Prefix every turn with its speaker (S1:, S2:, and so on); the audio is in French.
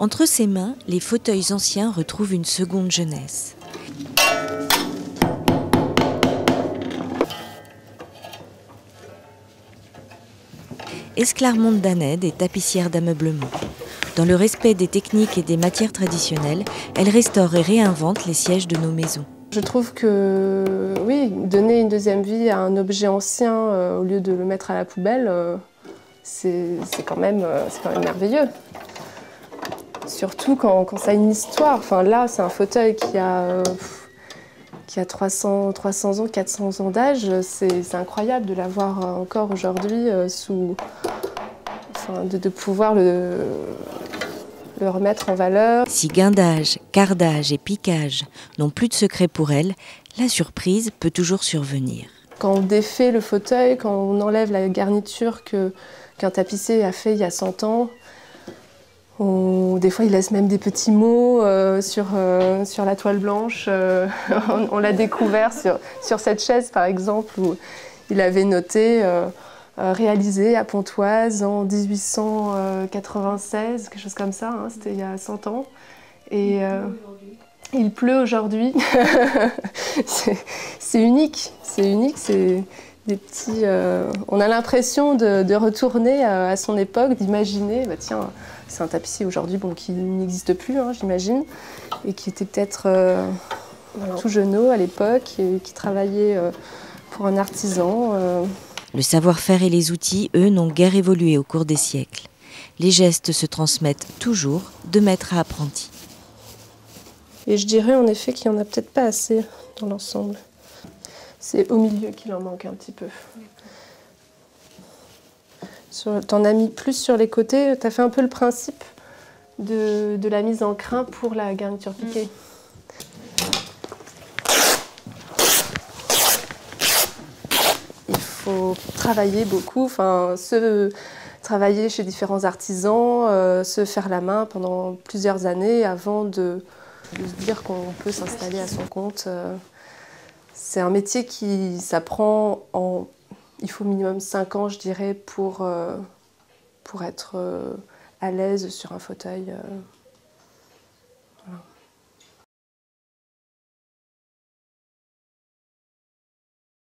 S1: Entre ses mains, les fauteuils anciens retrouvent une seconde jeunesse. Esclarmonde Danède est tapissière d'ameublement. Dans le respect des techniques et des matières traditionnelles, elle restaure et réinvente les sièges de nos maisons.
S2: Je trouve que, oui, donner une deuxième vie à un objet ancien au lieu de le mettre à la poubelle, c'est quand même merveilleux. Surtout quand ça a une histoire. Enfin, là, c'est un fauteuil qui a 300 ans, 400 ans d'âge. C'est incroyable de l'avoir encore aujourd'hui de pouvoir le remettre en valeur.
S1: Si guindage, cardage et piquage n'ont plus de secret pour elle, la surprise peut toujours survenir.
S2: Quand on défait le fauteuil, quand on enlève la garniture qu'un tapissier a fait il y a 100 ans, des fois il laisse même des petits mots sur la toile blanche. On l'a découvert sur cette chaise par exemple où il avait noté réalisé à Pontoise en 1896, quelque chose comme ça, hein, c'était il y a 100 ans. Et il pleut aujourd'hui. C'est unique, c'est des petits... on a l'impression de retourner à son époque, d'imaginer, bah tiens, c'est un tapissier aujourd'hui qui n'existe plus, hein, j'imagine, et qui était peut-être tout jeuneau à l'époque, et qui travaillait pour un artisan.
S1: Le savoir-faire et les outils, eux, n'ont guère évolué au cours des siècles. Les gestes se transmettent toujours de maître à apprenti.
S2: Et je dirais en effet qu'il n'y en a peut-être pas assez dans l'ensemble. C'est au milieu qu'il en manque un petit peu. T'en as mis plus sur les côtés, tu as fait un peu le principe de la mise en crin pour la garniture piquée. Il faut travailler beaucoup, travailler chez différents artisans, se faire la main pendant plusieurs années avant de se dire qu'on peut s'installer à son compte. C'est un métier qui s'apprend il faut minimum 5 ans, je dirais, pour être à l'aise sur un fauteuil.